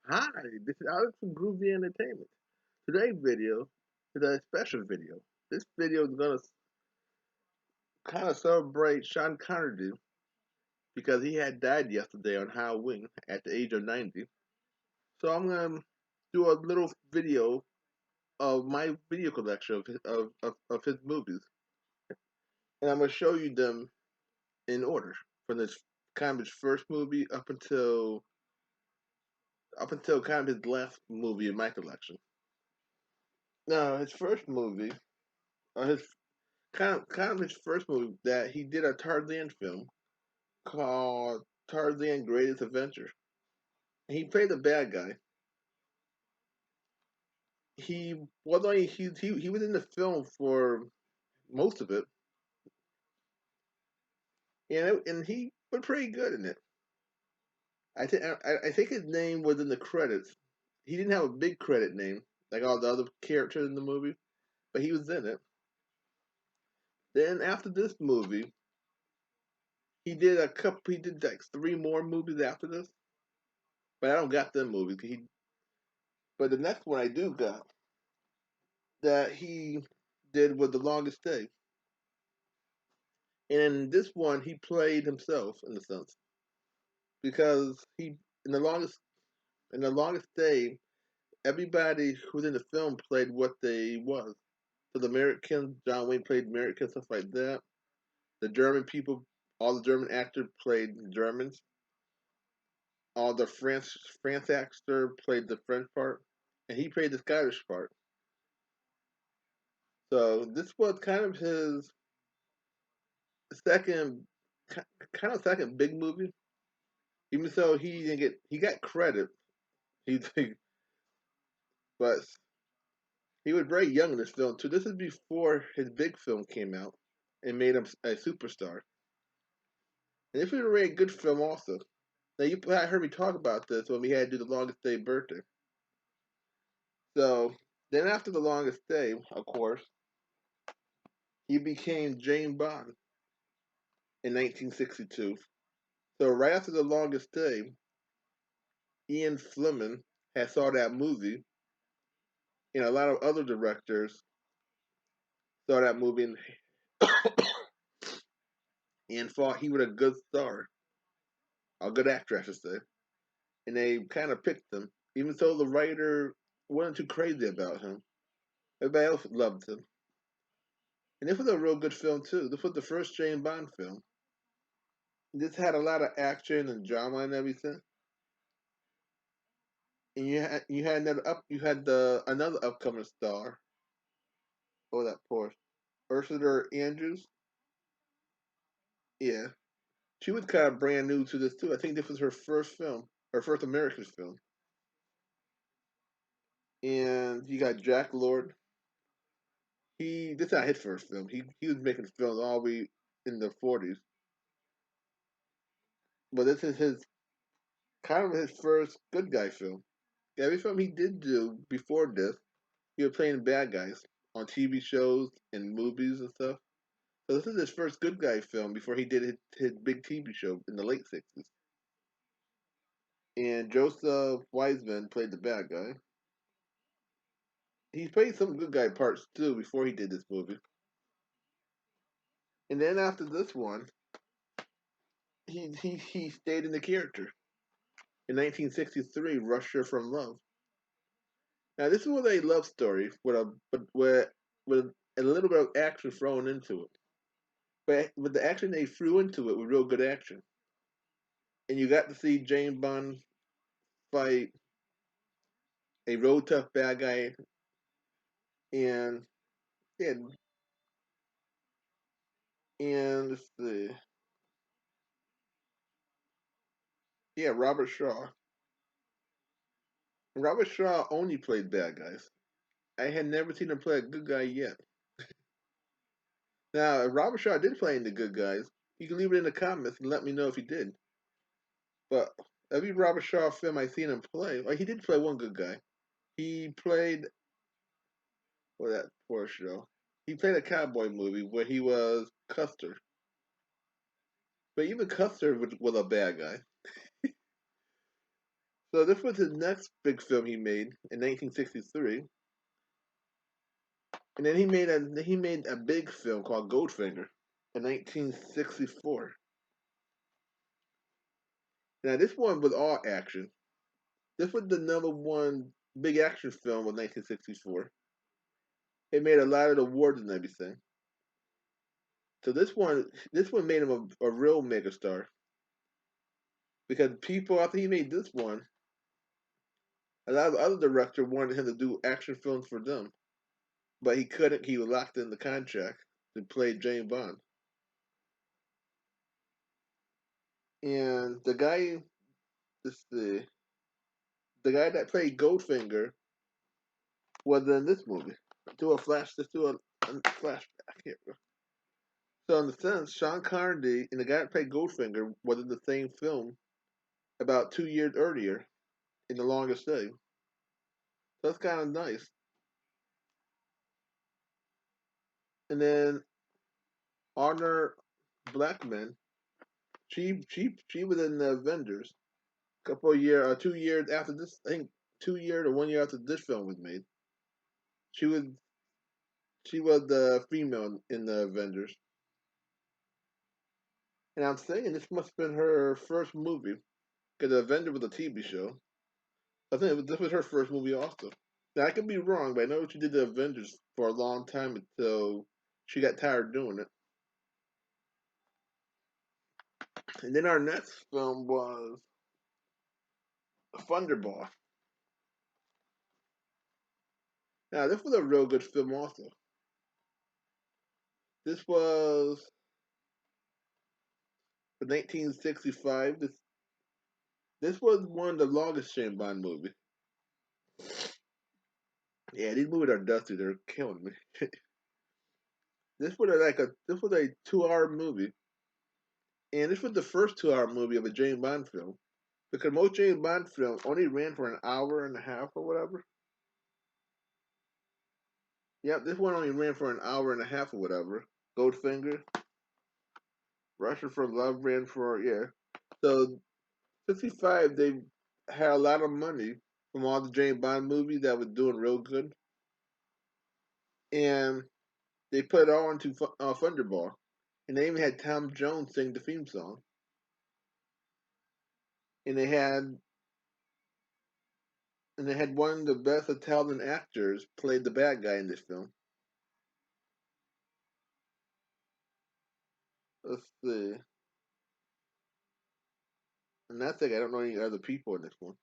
Hi, this is Alex from Groovy Entertainment. Today's video is a special video. This video is going to kind of celebrate Sean Connery because he had died yesterday on Halloween at the age of 90. So I'm going to do a little video of my video collection of his movies. And I'm going to show you them in order from this kind of his first movie up until kind of his last movie in my collection. Now, his first movie, his kind of his first movie that he did a Tarzan film called Tarzan Greatest Adventure. And he played the bad guy. He was only he was in the film for most of it, and he was pretty good in it. I think his name was in the credits. He didn't have a big credit name like all the other characters in the movie, but he was in it. Then after this movie, he did a couple. He did like three more movies after this, but I don't got them movies. But the next one I do got that he did was The Longest Day. And in this one, he played himself in a sense because he in the longest day, everybody who was in the film played what they was. So the Americans, John Wayne played Americans, stuff like that. The German people, all the German actors played Germans. All the France actor played the French part, and he played the Scottish part. So this was kind of his second, kind of second big movie. Even though he got credit. He, but he was very young in this film too. This is before his big film came out and made him a superstar. And this was a really good film also. Now you probably heard me talk about this when we had to do the longest day birthday. So then after the longest day, of course, he became James Bond in 1962. So right after the longest day, Ian Fleming had saw that movie, and a lot of other directors saw that movie and thought he was a good star, a good actor, I should say. And they kind of picked him, even though the writer wasn't too crazy about him. Everybody else loved him. And this was a real good film, too. This was the first James Bond film. This had a lot of action and drama and everything. And you had the another upcoming star. Oh, that poor Ursula Andrews. Yeah, she was kind of brand new to this too. I think this was her first film, her first American film. And you got Jack Lord. This is not his first film. He was making films all the way in the 40s, but this is his kind of his first good guy film. Every film he did do before this, he was playing bad guys on TV shows and movies and stuff. So this is his first good guy film before he did his big TV show in the late '60s. And Joseph Wiseman played the bad guy. He played some good guy parts too before he did this movie. And then after this one, he stayed in the character. In 1963, Russia from Love. Now this was a love story with a little bit of action thrown into it. But with the action they threw into it was real good action. And you got to see James Bond fight a road tough bad guy and yeah, and let's see. Yeah, Robert Shaw. Robert Shaw only played bad guys. I had never seen him play a good guy yet. Now, if Robert Shaw did play in the good guys, you can leave it in the comments and let me know if he did. But every Robert Shaw film I've seen him play, like he did play one good guy. He played that poor show. He played a cowboy movie where he was Custer. But even Custer was a bad guy. So this was his next big film he made in 1963, and then he made a big film called Goldfinger in 1964. Now this one was all action. This was the number one big action film of 1964. It made a lot of awards and everything. So this one made him a real megastar because people after he made this one, a lot of other directors wanted him to do action films for them, but he couldn't. He was locked in the contract to play James Bond. And the guy that played Goldfinger was in this movie. Let's do a flashback here. So in the sense, Sean Connery and the guy that played Goldfinger was in the same film about 2 years earlier in The Longest Day. So that's kind of nice. And then Honor Blackman, she was in the Avengers. Couple of years, 2 years after this, I think 2 years or 1 year after this film was made. She was she was the female in the Avengers. And I'm saying this must have been her first movie because the Avenger was a TV show. I think this was her first movie also. Now I could be wrong, but I know she did the Avengers for a long time until she got tired doing it. And then our next film was Thunderball. Now this was a real good film also. This was 1965. This was one of the longest James Bond movies. Yeah, these movies are dusty. They're killing me. This was a 2 hour movie, and this was the first 2 hour movie of a James Bond film. Because most James Bond films only ran for an hour and a half or whatever. Yep, this one only ran for an hour and a half or whatever. Goldfinger, Russia for Love ran for, yeah. So 65, they had a lot of money from all the James Bond movies that was doing real good, and they put it all into Thunderball, and they even had Tom Jones sing the theme song, and they had one of the best Italian actors played the bad guy in this film. Let's see, and that's like I don't know any other people in this one,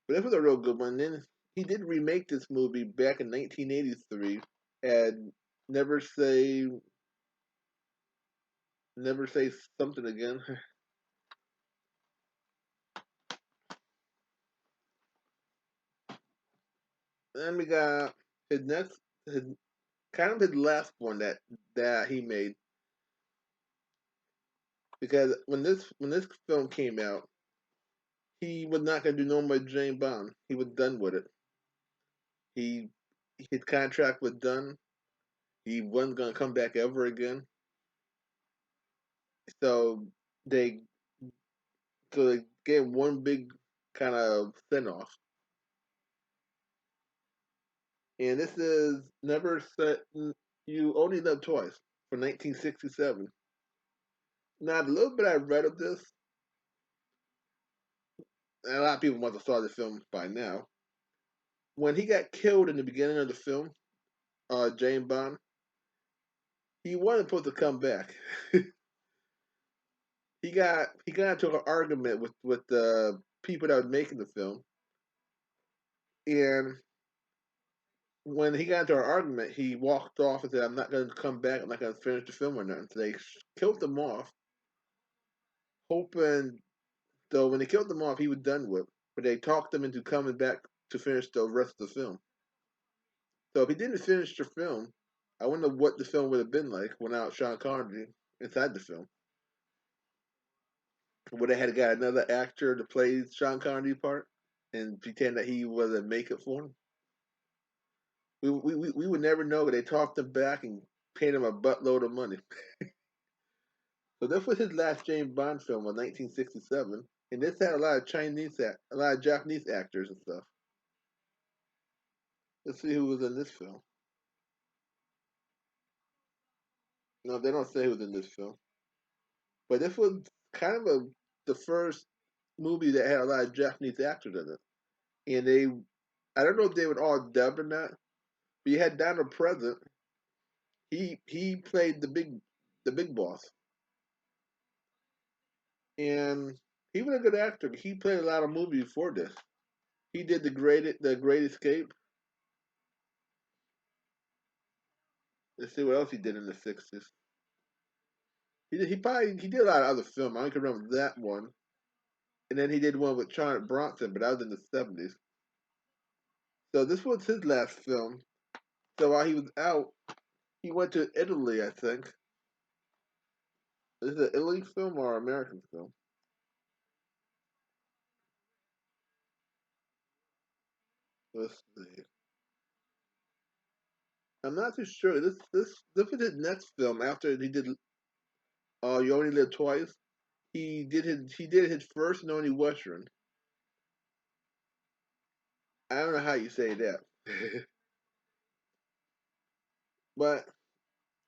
but this was a real good one. Then he did remake this movie back in 1983, and Never Say Never Say Something Again. Then we got his next, his kind of his last one that he made because when this film came out, he was not gonna do no more James Bond. He was done with it. He his contract was done. He wasn't gonna come back ever again. So they they gave one big kind of send off, and this is Never Said You Only Live Twice from 1967. Now the little bit I read of this, and a lot of people must have saw the film by now. When he got killed in the beginning of the film, James Bond, he wasn't supposed to come back. he got into an argument with the people that were making the film, and when he got into an argument, he walked off and said, "I'm not going to come back. I'm not going to finish the film or nothing." So they killed him off, hoping though when they killed him off, he was done with. But they talked him into coming back to finish the rest of the film. So if he didn't finish the film, I wonder what the film would have been like without Sean Connery inside the film. Would they had got another actor to play Sean Connery part and pretend that he wasn't make it for him? We would never know. They talked him back and paid him a buttload of money. So this was his last James Bond film in 1967. And this had a lot of a lot of Japanese actors and stuff. Let's see who was in this film. No, they don't say who was in this film. But this was kind of the first movie that had a lot of Japanese actors in it. And I don't know if they were all dubbed or not, but you had Donald Present. He played the big boss, and he was a good actor. He played a lot of movies before this. He did the Great Escape. Let's see what else he did in the '60s. He did a lot of other films. I don't can remember that one. And then he did one with Charlotte Bronson, but that was in the '70s. So this was his last film. So while he was out, he went to Italy, I think. Is it an Italy film or an American film? Let's see. I'm not too sure. This was his next film after he did You Only Live Twice. He did his first and only Western. I don't know how you say that. But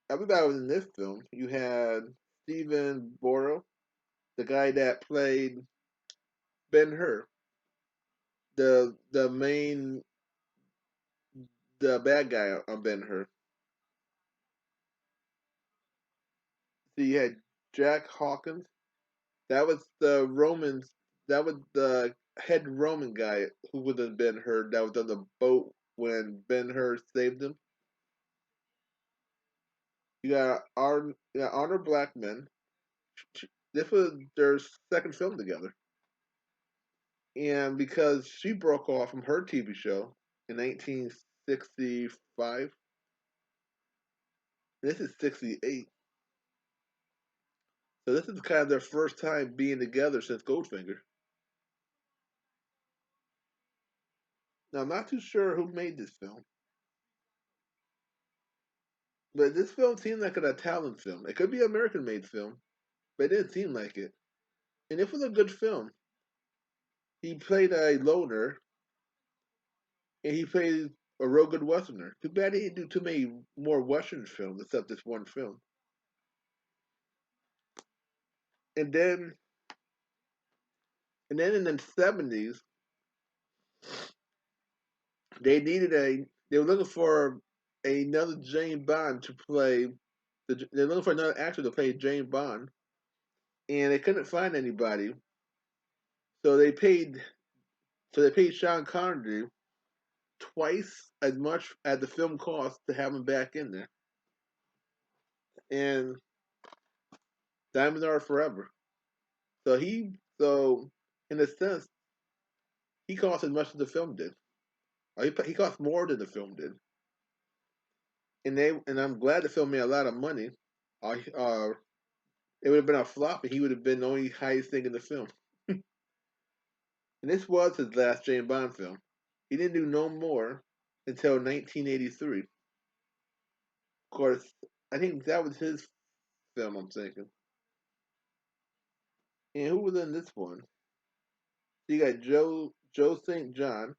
everybody was in this film. You had Stephen Borrow, the guy that played Ben Hur, the main the bad guy on Ben Hur. So you had Jack Hawkins. That was the Romans. That was the head Roman guy who would have been Hur. That was on the boat when Ben Hur saved him. You got Honor Blackman. This was their second film together, and because she broke off from her TV show in 1965, this is '68. So this is kind of their first time being together since Goldfinger. Now I'm not too sure who made this film, but this film seemed like an Italian film. It could be an American-made film, but it didn't seem like it. And it was a good film. He played a loner, and he played a real good Westerner. Too bad he didn't do too many more Western films except this one film. And then, and then in the '70s, they were looking for another James Bond to play. They're looking for another actor to play James Bond, and they couldn't find anybody. So they paid. So they paid Sean Connery twice as much as the film cost to have him back in there. And Diamonds Are Forever. So in a sense, he cost as much as the film did. He cost more than the film did. And I'm glad the film made a lot of money. It would have been a flop, and he would have been the only highest thing in the film. And this was his last James Bond film. He didn't do no more until 1983. Of course, I think that was his film. I'm thinking. And who was in this one? You got Joe St. John.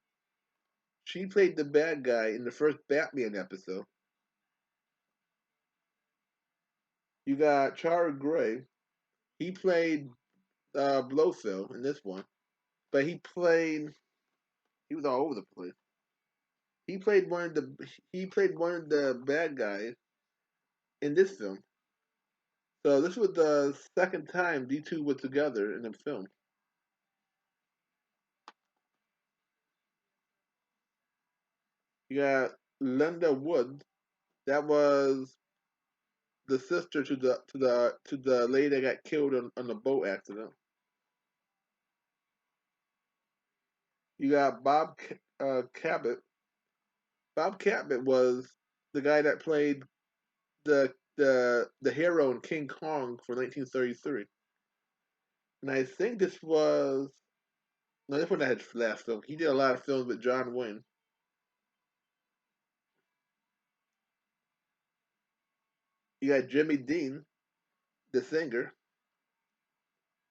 She played the bad guy in the first Batman episode. You got Charles Gray. He played Blofeld in this one, but he was all over the place. He played one of the bad guys in this film. So this was the second time these two were together in a film. You got Linda Wood. That was the sister to the lady that got killed on the boat accident. You got Cabot. Bob Cabot was the guy that played the hero in King Kong for 1933. And I think this was no, this one had his last film. He did a lot of films with John Wayne. You got Jimmy Dean, the singer.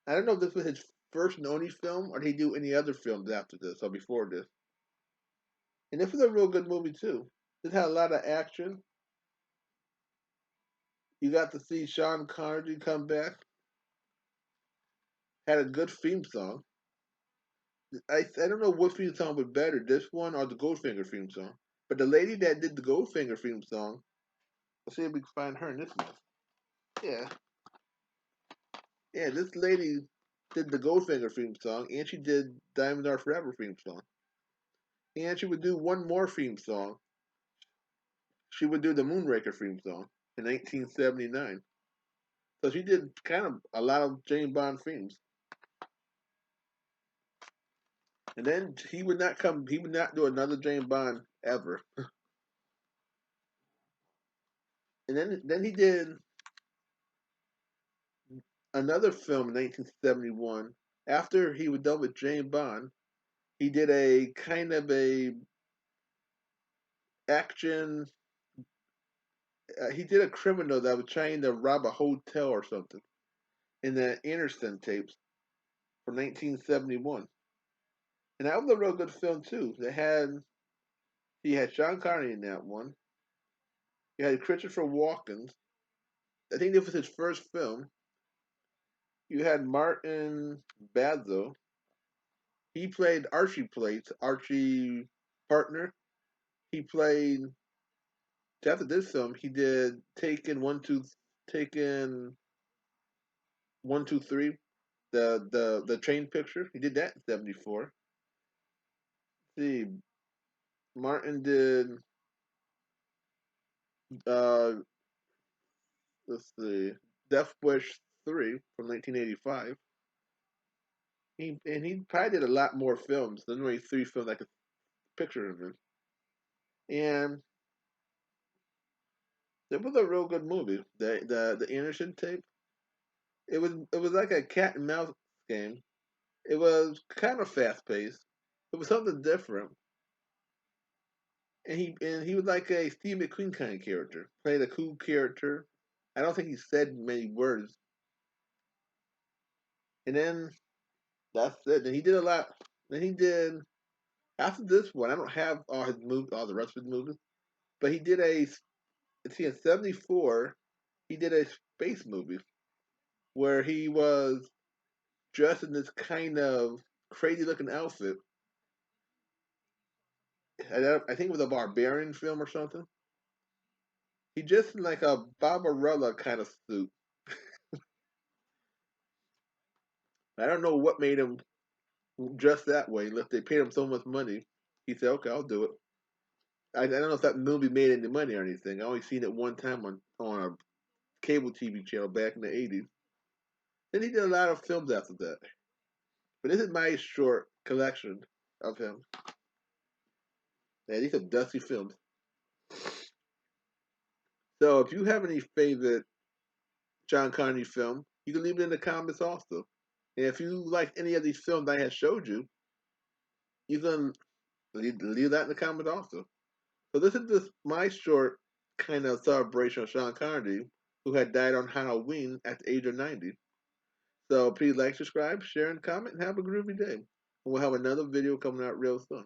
I don't know if this was his first and only film, or did he do any other films after this or before this? And this was a real good movie too. This had a lot of action. You got to see Sean Connery come back. Had a good theme song. I don't know what theme song was better, this one or the Goldfinger theme song. But the lady that did the Goldfinger theme song, let's see if we can find her in this one. Yeah, yeah, this lady did the Goldfinger theme song, and she did Diamonds Are Forever theme song. And she would do one more theme song. She would do the Moonraker theme song in 1979. So she did kind of a lot of James Bond themes. And then he would not come. He would not do another James Bond ever. And then he did another film in 1971. After he was done with James Bond, he did a kind of a action. He did a criminal that was trying to rob a hotel or something in the Anderson tapes from 1971, and that was a real good film too. He had Sean Connery in that one. He had Christopher Walken. I think this was his first film. You had Martin Badzo. He played Archie Plates, Archie partner. He played after this film. He did Taken 1, 2, 3, the train picture. He did that in '74. See, Martin did uh let's see, Death Wish 3 from 1985. He probably did a lot more films. There's only 3 films I could picture of him. And it was a real good movie. The Anderson tape. It was like a cat and mouse game. It was kind of fast paced. It was something different. And he was like a Steve McQueen kind of character. Played a cool character. I don't think he said many words. And then that's it. Then he did a lot. Then he did after this one. I don't have all the rest of his movies, but he did a. See, in '74, he did a space movie where he was dressed in this kind of crazy looking outfit. I think it was a barbarian film or something. He dressed in like a Barbarella kind of suit. I don't know what made him dress that way. Unless they paid him so much money, he said, "Okay, I'll do it." I don't know if that movie made any money or anything. I only seen it one time on a cable TV channel back in the '80s. Then he did a lot of films after that. But this is my short collection of him. Yeah, these are dusty films. So if you have any favorite John Connery film, you can leave it in the comments also. And if you like any of these films I have showed you, you can leave that in the comments also. So this is just my short kind of celebration of Sean Connery, who had died on Halloween at the age of 90. So please like, subscribe, share, and comment, and have a groovy day. And we'll have another video coming out real soon.